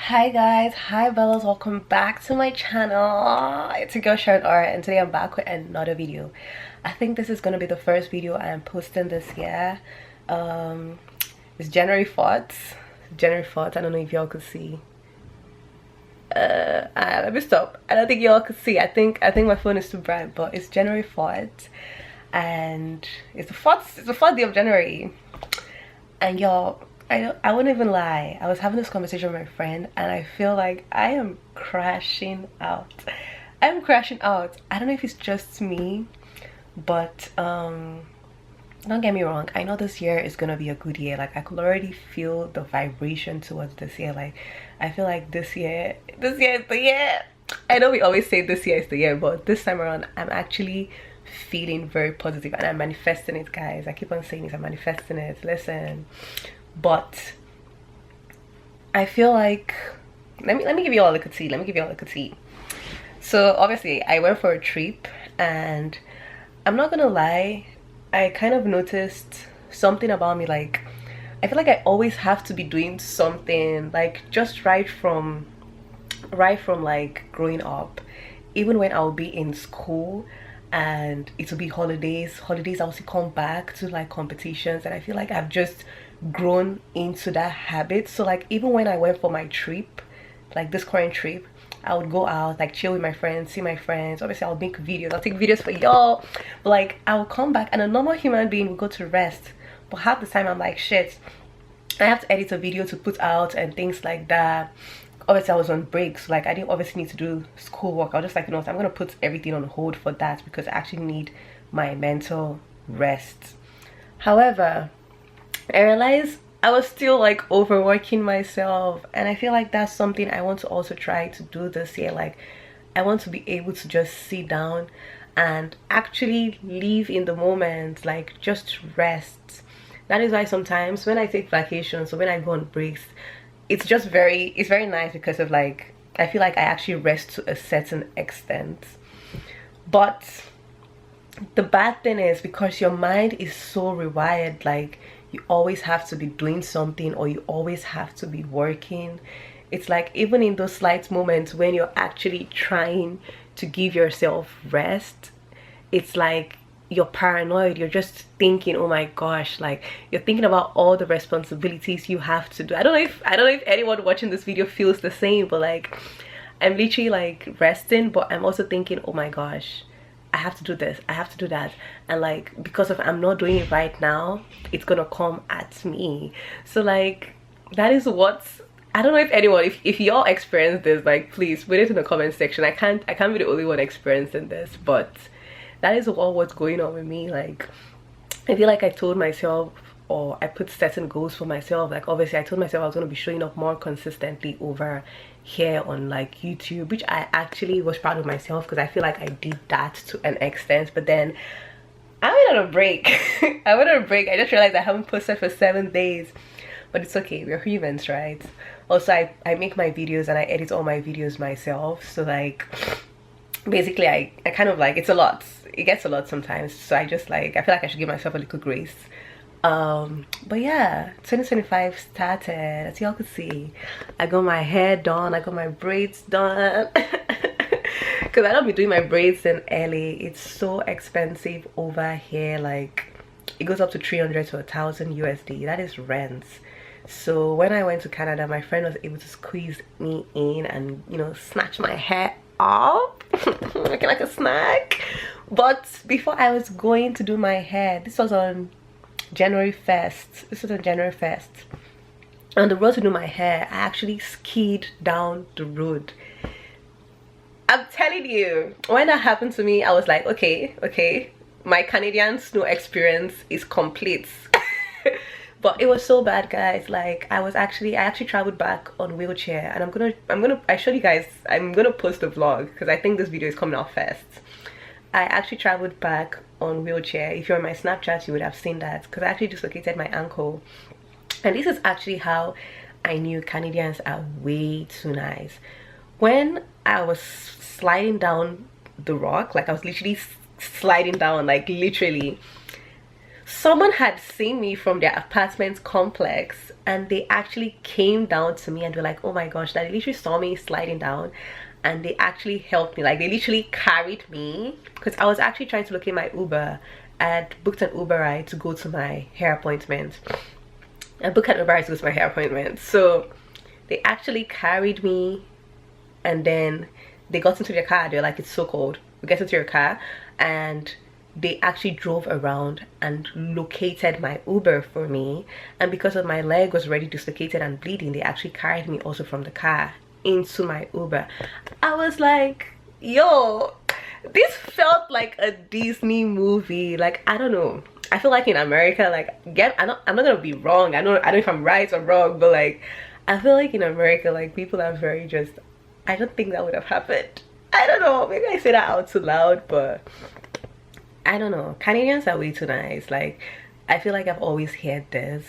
Hi guys, hi bellas, welcome back to my channel. It's your girl SharonOraa, and today I'm back with another video. I think this is gonna be the first video I am posting this year. It's January 4th. I don't know if y'all could see. Let me stop. I don't think y'all could see. I think my phone is too bright, but it's January 4th and it's the 4th day of January. And y'all, I wouldn't even lie. I was having this conversation with my friend and I feel like I am crashing out. I'm crashing out. I don't know if it's just me, but don't get me wrong. I know this year is gonna be a good year. Like, I could already feel the vibration towards this year. Like, I feel like this year is the year. I know we always say this year is the year, but this time around I'm actually feeling very positive and I'm manifesting it, guys. I keep on saying this, I'm manifesting it. Listen. But I feel like let me give you all a little tea. So obviously I went for a trip and I'm not gonna lie, I kind of noticed something about me. Like, I feel like I always have to be doing something, like just right from like growing up. Even when I'll be in school and it will be holidays I'll still come back to like competitions, and I feel like I've just grown into that habit. So like, even when I went for my trip, like this current trip, I would go out, like chill with my friends, see my friends. Obviously I'll make videos, I'll take videos for y'all, but like I'll come back and a normal human being will go to rest, but half the time I'm like, shit, I have to edit a video to put out and things like that. Obviously I was on breaks, so like I didn't obviously need to do schoolwork. I was just like, you know what, I'm gonna put everything on hold for that because I actually need my mental rest. However, I realized I was still like overworking myself, and I feel like that's something I want to also try to do this year. Like, I want to be able to just sit down and actually live in the moment, like just rest. That is why sometimes when I take vacations or when I go on breaks, it's very nice because of like, I feel like I actually rest to a certain extent. But the bad thing is, because your mind is so rewired, like you always have to be doing something or you always have to be working. It's like, even in those slight moments when you're actually trying to give yourself rest, it's like you're paranoid. You're just thinking, oh my gosh, like you're thinking about all the responsibilities you have to do. I don't know if anyone watching this video feels the same, but like, I'm literally like resting, but I'm also thinking, oh my gosh, I have to do this, I have to do that, and like, because of I'm not doing it right now, it's gonna come at me. So like, that is what's, I don't know if anyone, if y'all experience this, like please put it in the comment section. I can't be the only one experiencing this, but that is what's going on with me. Like, I feel like I told myself, or I put certain goals for myself. Like, obviously I told myself I was going to be showing up more consistently over here on like YouTube, which I actually was proud of myself because I feel like I did that to an extent. But then I went on a break. I just realized I haven't posted for 7 days, but it's okay, we're humans, right? Also, I make my videos and I edit all my videos myself, so like basically I kind of like, it's a lot, it gets a lot sometimes, so I just like, I feel like I should give myself a little grace. But yeah, 2025 started. As y'all could see, I got my hair done, I got my braids done because I don't be doing my braids in LA. It's so expensive over here. Like, it goes up to 300 to 1,000 USD. That is rent. So when I went to Canada, my friend was able to squeeze me in and, you know, snatch my hair up looking like a snack. But before I was going to do my hair, this was on January 1st. On the road to do my hair, I actually skied down the road. I'm telling you, when that happened to me, I was like, okay, my Canadian snow experience is complete. But it was so bad, guys. Like, I actually traveled back on wheelchair, and I showed you guys, I'm gonna post a vlog because I think this video is coming out first. I actually traveled back on wheelchair. If you're on my Snapchat, you would have seen that, because I actually dislocated my ankle. And this is actually how I knew Canadians are way too nice. When I was sliding down the rock, like I was literally sliding down, like literally. someone had seen me from their apartment complex, and they actually came down to me and were like, oh my gosh, that they literally saw me sliding down, and they actually helped me. Like, they literally carried me, because I was actually trying to locate my Uber. I had booked an Uber ride to go to my hair appointment. So they actually carried me, and then they got into their car. They're like, it's so cold, we get into your car, and they actually drove around and located my Uber for me. And because of my leg was already dislocated and bleeding, they actually carried me also from the car into my Uber. I was like, yo, this felt like a Disney movie. Like, I don't know, I feel like in America, like, I'm not gonna be wrong, I don't know if I'm right or wrong, but like, I feel like in America, like, people are very just, I don't think that would have happened. I don't know, maybe I say that out too loud, but I don't know. Canadians are way too nice. Like, I feel like I've always heard this,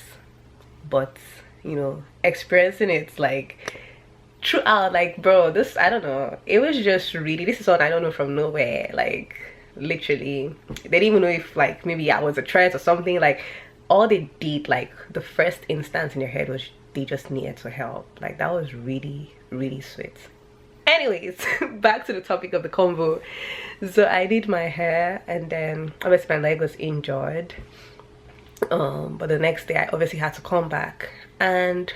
but you know, experiencing it like throughout, like, bro, this, I don't know, it was just really, this is what I don't know from nowhere. Like, literally, they didn't even know if like maybe I was a threat or something. Like, all they did, like, the first instance in their head was they just needed to help. Like, that was really, really sweet. Anyways, back to the topic of the convo. So I did my hair, and then obviously my leg was injured, but the next day I obviously had to come back, and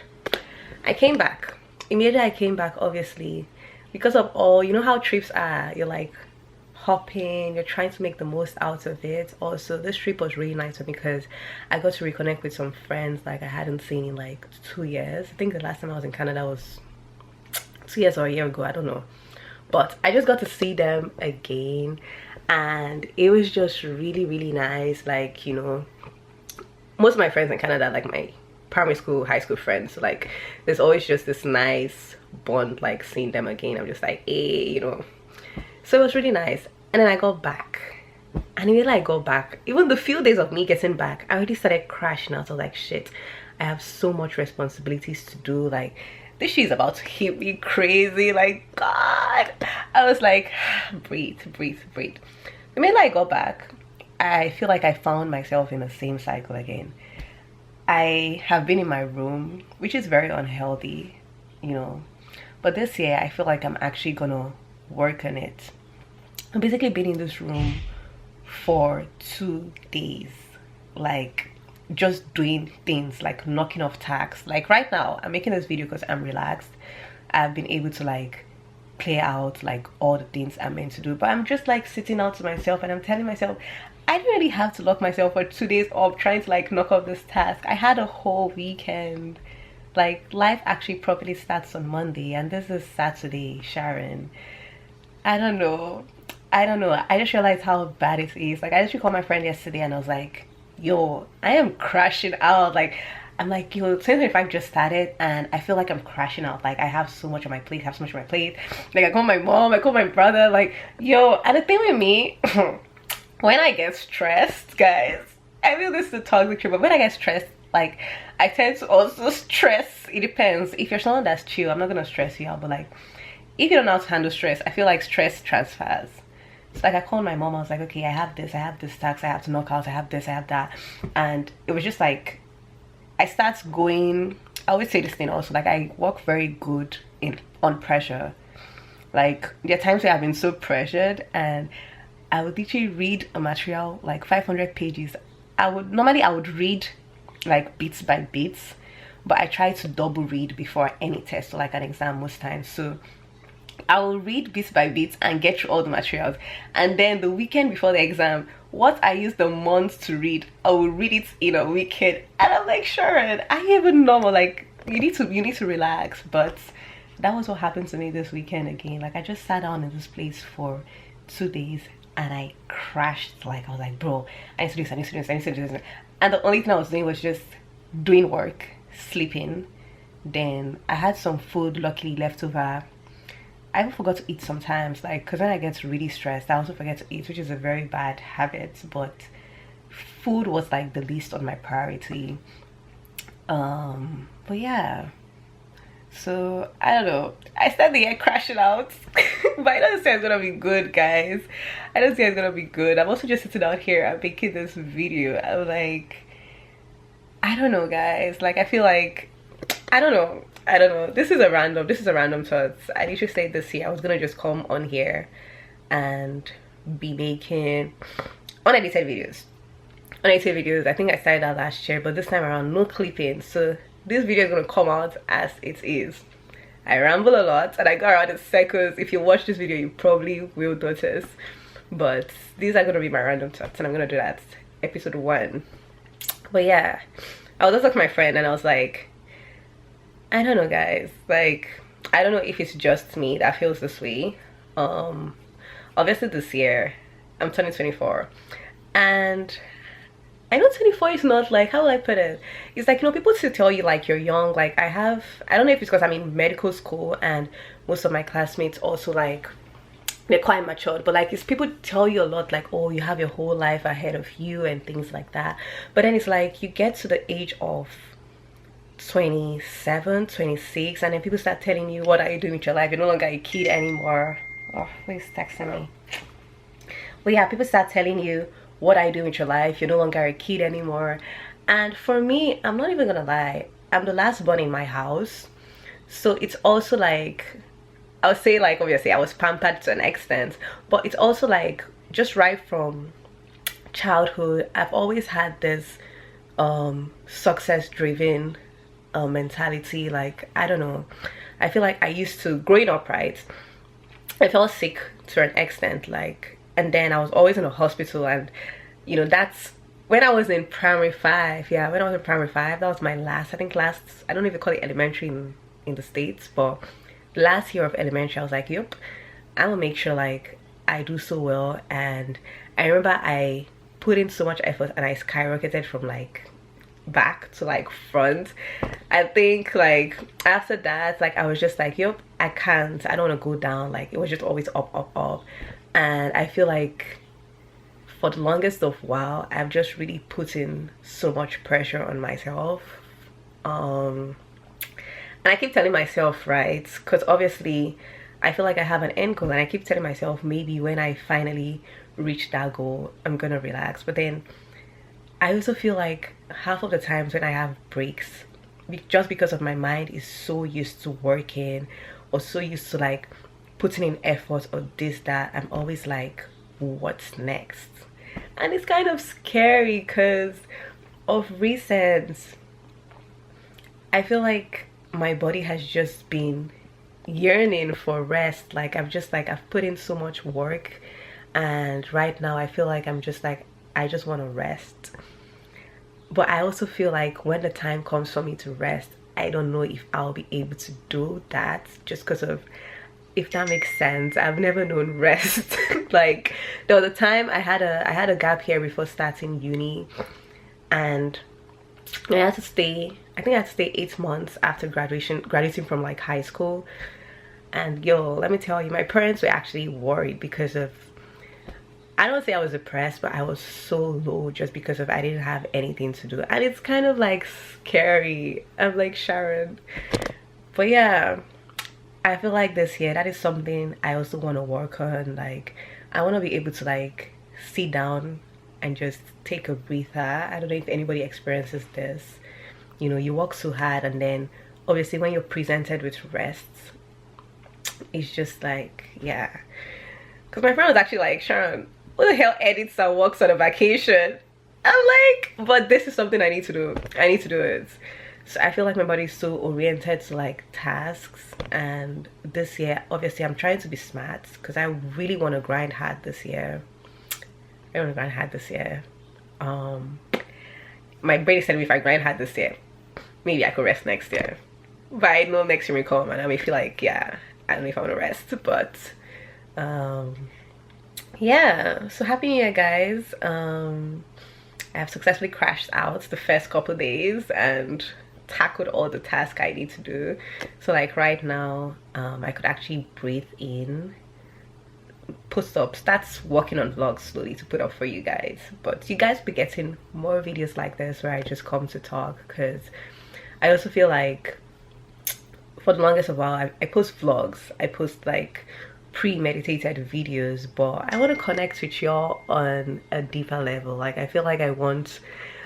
I came back immediately. I came back, obviously, because of all, you know how trips are, you're like hopping, you're trying to make the most out of it. Also, this trip was really nice because I got to reconnect with some friends like I hadn't seen in like 2 years. I think the last time I was in Canada was 2 years or a year ago, I don't know, but I just got to see them again, and it was just really, really nice. Like, you know, most of my friends in Canada, like my primary school, high school friends, so like there's always just this nice bond, like seeing them again. I'm just like, hey, you know, so it was really nice. And then I got back, and immediately I got back, even the few days of me getting back, I already started crashing out. I was like, shit, I have so much responsibilities to do. Like, this shit is about to hit me crazy. Like, God, I was like, breathe, breathe, breathe. The minute I got back, I feel like I found myself in the same cycle again. I have been in my room, which is very unhealthy, you know, but this year I feel like I'm actually gonna work on it. I've basically been in this room for 2 days, like, just doing things, like knocking off tasks. Like, right now I'm making this video because I'm relaxed. I've been able to like play out like all the things I'm meant to do, but I'm just like sitting out to myself, and I'm telling myself I didn't really have to lock myself for 2 days up trying to like knock off this task. I had a whole weekend. Like, life actually properly starts on Monday, and this is Saturday, Sharon. I don't know, I just realized how bad it is. Like, I just called my friend yesterday, and I was like, yo, I am crashing out. Like, I'm like, yo, 2025 just started, and I feel like I'm crashing out. Like, I have so much on my plate, Like, I call my mom, I call my brother, like, yo. And the thing with me, when I get stressed, guys, I feel this is a toxic trait, but when I get stressed, like, I tend to also stress. It depends. If you're someone that's chill, I'm not gonna stress you out, but like, if you don't know how to handle stress, I feel like stress transfers. So like, I called my mom, I was like, okay, I have this task I have to knock out, I have this, I have that. And it was just like, I start going, I always say this thing also, like, I work very good on pressure. Like, there are times where I've been so pressured, and I would literally read a material like 500 pages. I would read like bits by bits, but I try to double read before any test or like an exam most times. So I will read bits by bits and get through all the materials, and then the weekend before the exam, what I used the month to read, I will read it in a weekend. And I'm like, Sharon, I even normal, like, you need to relax. But that was what happened to me this weekend again. Like, I just sat down in this place for 2 days, and I crashed. Like, I was like, bro, I need to do this, I need to do this, I need to do this. And the only thing I was doing was just doing work, sleeping. Then I had some food luckily left over. I even forgot to eat sometimes, like, because when I get really stressed, I also forget to eat, which is a very bad habit. But food was like the least on my priority. But yeah, so I don't know, I started the year crashing out. But I don't say it's gonna be good, guys. I don't say it's gonna be good. I'm also just sitting out here and making this video. I'm like, I don't know, guys. Like, I feel like, I don't know. This is a random thought. I literally said this year I was gonna just come on here and be making unedited videos. I think I started that last year, but this time around no clipping. So this video is gonna come out as it is. I ramble a lot and I go around in circles. If you watch this video, you probably will notice. But these are gonna be my random thoughts, and I'm gonna do that episode 1. But yeah, I was just talking to my friend and I was like, I don't know, guys. Like, I don't know if it's just me that feels this way. Obviously this year I'm turning 24, and I know 24 is not like, how will I put it? It's like, you know, people still tell you like you're young. Like, I don't know if it's because I'm in medical school and most of my classmates also, like, they're quite matured, but like, it's people tell you a lot like, oh, you have your whole life ahead of you and things like that. But then it's like you get to the age of 27, 26, and then people start telling you, what are you doing with your life? You're no longer a kid anymore. Oh, who's texting me? But yeah, people start telling you, what are you doing with your life? You're no longer a kid anymore. And for me, I'm not even gonna lie, I'm the last born in my house, so it's also like, I would say, like, obviously I was pampered to an extent, but it's also like, just right from childhood, I've always had this success driven mentality. Like, I don't know, I feel like I used to, growing up, right, I felt sick to an extent, like, and then I was always in a hospital. And you know, that's when I was in primary 5. Yeah, when I was in primary 5, that was my last, I don't even call it elementary in the States, but last year of elementary, I was like, yep, I'm gonna make sure like I do so well. And I remember I put in so much effort and I skyrocketed from like back to like front. I think like after that, like, I was just like, yep, I don't want to go down. Like, it was just always up, up, up. And I feel like for the longest of while, I've just really put in so much pressure on myself. And I keep telling myself, right, because obviously I feel like I have an end goal, and I keep telling myself, maybe when I finally reach that goal, I'm gonna relax. But then I also feel like half of the times when I have breaks, just because of my mind is so used to working, or so used to like putting in effort or this, that, I'm always like, what's next? And it's kind of scary because of recent, I feel like my body has just been yearning for rest. Like, I've put in so much work, and right now I feel like I'm just like, I just want to rest. But I also feel like when the time comes for me to rest, I don't know if I'll be able to do that, just because of, if that makes sense, I've never known rest. Like, there was a time I had a gap here before starting uni, and I had to stay, I think I had to stay 8 months after graduating from like high school. And yo, let me tell you, my parents were actually worried because of, I don't say I was depressed, but I was so low just because of I didn't have anything to do. And it's kind of like scary. I'm like, Sharon. But yeah, I feel like this year, that is something I also want to work on. Like, I want to be able to like sit down and just take a breather. I don't know if anybody experiences this. You know, you work so hard, and then obviously when you're presented with rest, it's just like, yeah. Because my friend was actually like, Sharon, who the hell edits and works on a vacation? I'm like, but this is something I need to do. I need to do it. So I feel like my body is so oriented to like tasks. And this year, obviously, I'm trying to be smart because I really want to grind hard this year. My brain said, if I grind hard this year, maybe I could rest next year. But I know next year will come and I may feel like, yeah, I don't know if I want to rest. But yeah, so happy New Year, guys. I have successfully crashed out the first couple of days and tackled all the tasks I need to do. So like right now, I could actually breathe in, post up, start working on vlogs slowly to put up for you guys. But you guys will be getting more videos like this where I just come to talk, because I also feel like for the longest of while I post vlogs, I post like premeditated videos, but I want to connect with y'all on a deeper level. Like I feel like I want,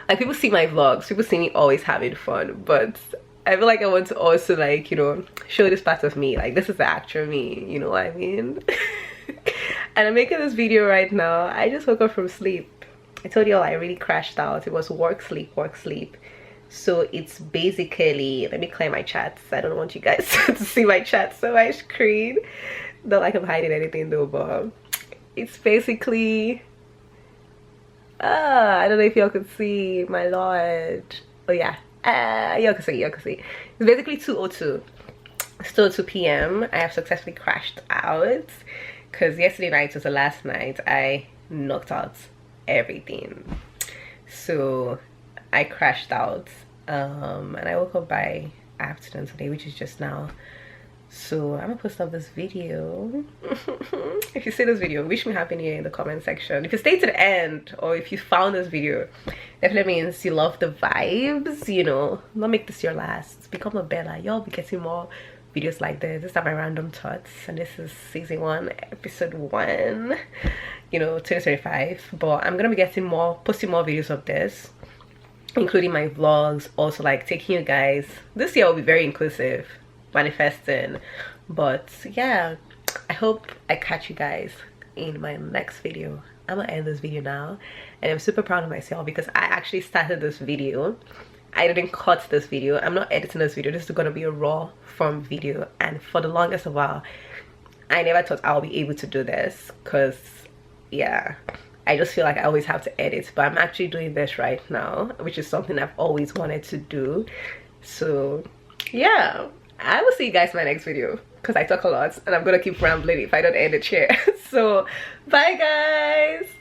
like people see my vlogs, people see me always having fun, but I feel like I want to also, like, you know, show this part of me. Like this is the actual me, you know what I mean? And I'm making this video right now. I just woke up from sleep. I told y'all I really crashed out. It was work, sleep, work, sleep. So it's basically, let me clear my chats. I don't want you guys to see my chats on my screen. Not like I'm hiding anything though, but it's basically, I don't know if y'all can see, my lord. Oh yeah, y'all can see, it's basically 2:02. Still 2 p.m. I have successfully crashed out because yesterday night was the last night I knocked out everything. So I crashed out, and I woke up by afternoon today, which is just now. So I'm gonna post up this video. If you see this video, wish me happy new year in the comment section. If you stay to the end, or if you found this video, definitely means you love the vibes, you know. Not make this your last, become a better. Y'all be getting more videos like this. These are my random thoughts, and this is season 1, episode 1, you know, 2025. But I'm gonna be getting more, posting more videos of this, including my vlogs, also like taking you guys, this year will be very inclusive, manifesting. But yeah, I hope I catch you guys in my next video. I'm gonna end this video now, and I'm super proud of myself because I actually started this video. I didn't cut this video. I'm not editing this video. This is gonna be a raw form video, and for the longest while I never thought I'll be able to do this because yeah, I just feel like I always have to edit, but I'm actually doing this right now, which is something I've always wanted to do. So yeah, I will see you guys in my next video because I talk a lot and I'm gonna keep rambling if I don't end it here. So bye guys.